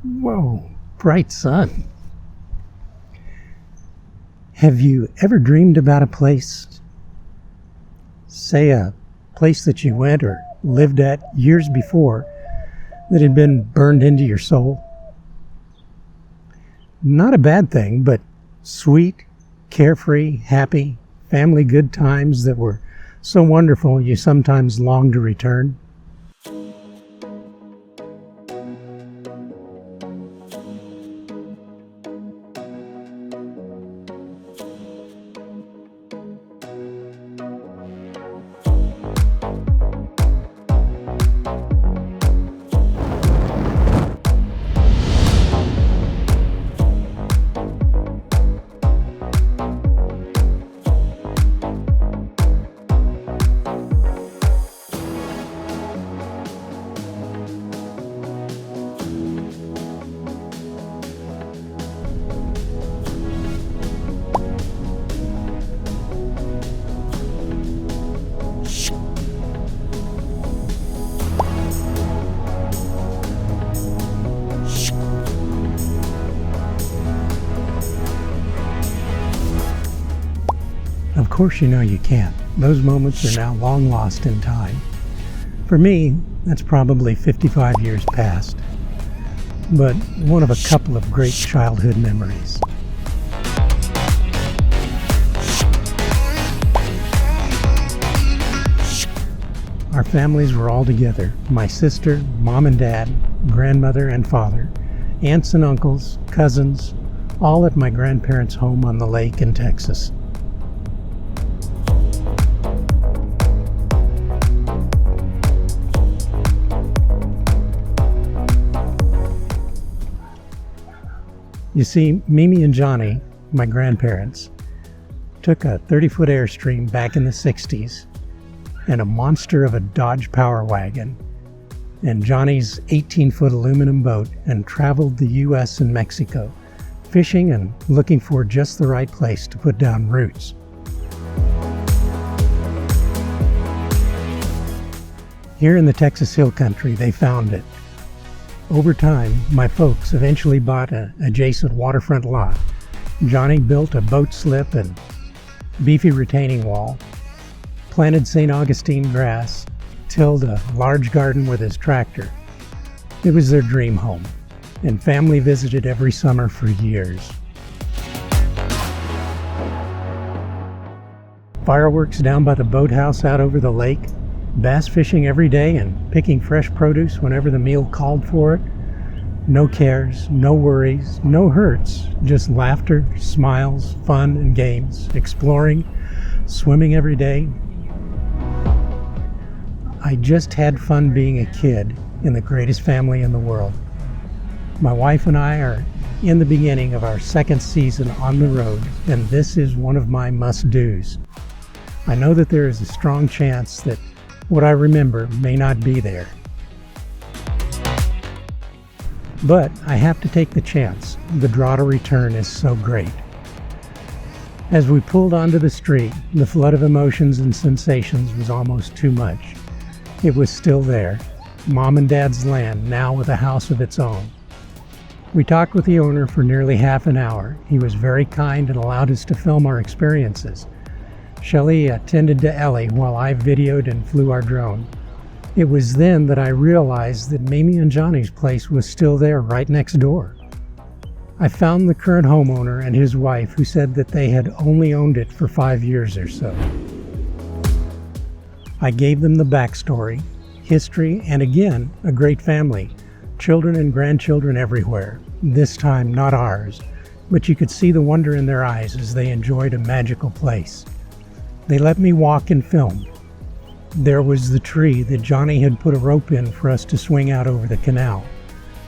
Whoa, bright sun. Have you ever dreamed about a place, say a place that you went or lived at years before, that had been burned into your soul? Not a bad thing, but sweet, carefree, happy, family good times that were so wonderful you sometimes long to return. Of course you know you can't. Those moments are now long lost in time. For me, that's probably 55 years past, but one of a couple of great childhood memories. Our families were all together. My sister, mom and dad, grandmother and father, aunts and uncles, cousins, all at my grandparents' home on the lake in Texas. You see, Mimi and Johnny, my grandparents, took a 30-foot Airstream back in the 60s and a monster of a Dodge Power Wagon and Johnny's 18-foot aluminum boat and traveled the U.S. and Mexico, fishing and looking for just the right place to put down roots. Here in the Texas Hill Country, they found it. Over time, my folks eventually bought an adjacent waterfront lot. Johnny built a boat slip and beefy retaining wall, planted St. Augustine grass, tilled a large garden with his tractor. It was their dream home, and family visited every summer for years. Fireworks down by the boathouse out over the lake, bass fishing every day and picking fresh produce whenever the meal called for it. No cares, no worries, no hurts, just laughter, smiles, fun and games, exploring, swimming every day. I just had fun being a kid in the greatest family in the world. My wife and I are in the beginning of our second season on the road, and this is one of my must-dos. I know that there is a strong chance that what I remember may not be there. But I have to take the chance. The draw to return is so great. As we pulled onto the street, the flood of emotions and sensations was almost too much. It was still there. Mom and Dad's land, now with a house of its own. We talked with the owner for nearly half an hour. He was very kind and allowed us to film our experiences. Shelley attended to Ellie while I videoed and flew our drone. It was then that I realized that Mimi and Johnny's place was still there right next door. I found the current homeowner and his wife, who said that they had only owned it for 5 years or so. I gave them the backstory, history, and again, a great family. Children and grandchildren everywhere. This time not ours, but you could see the wonder in their eyes as they enjoyed a magical place. They let me walk and film. There was the tree that Johnny had put a rope in for us to swing out over the canal.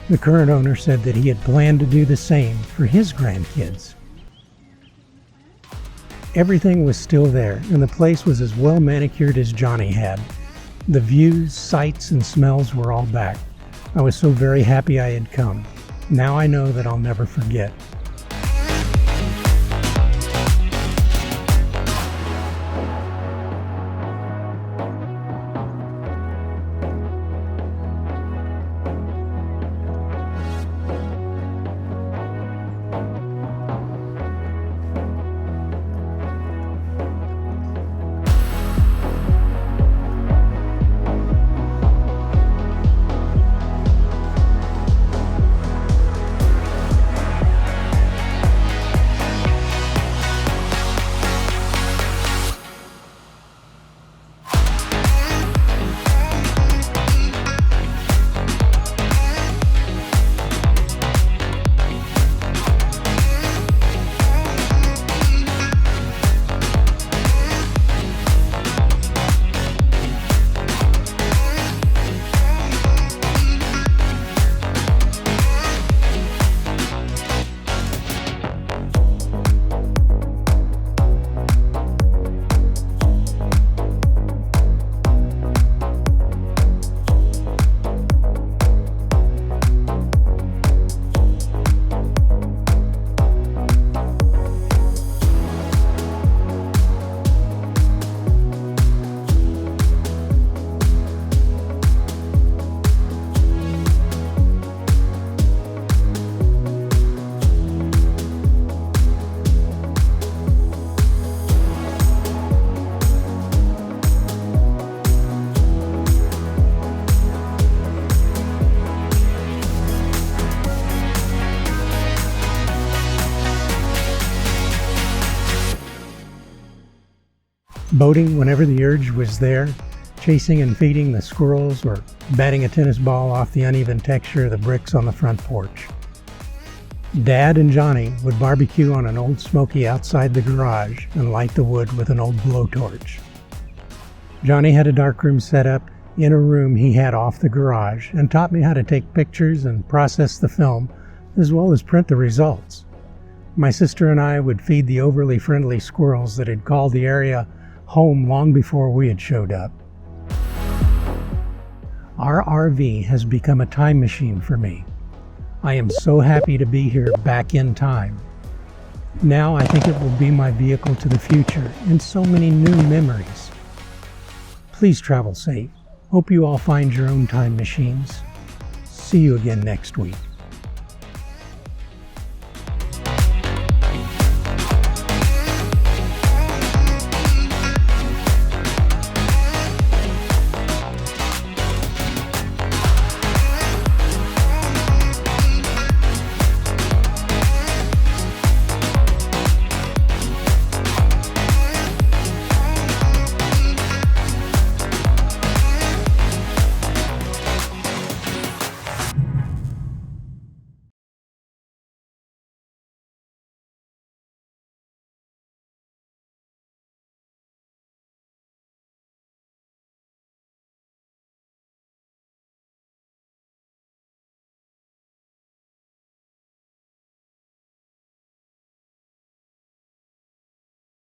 The current owner said that he had planned to do the same for his grandkids. Everything was still there, and the place was as well manicured as Johnny had. The views, sights, and smells were all back. I was so very happy I had come. Now I know that I'll never forget. boating whenever the urge was there, chasing and feeding the squirrels, or batting a tennis ball off the uneven texture of the bricks on the front porch. Dad and Johnny would barbecue on an old smoky outside the garage and light the wood with an old blowtorch. Johnny had a darkroom set up in a room he had off the garage and taught me how to take pictures and process the film, as well as print the results. My sister and I would feed the overly friendly squirrels that had called the area home long before we had showed up. Our RV has become a time machine for me. I am so happy to be here back in time. Now I think it will be my vehicle to the future and so many new memories. Please travel safe. Hope you all find your own time machines. See you again next week.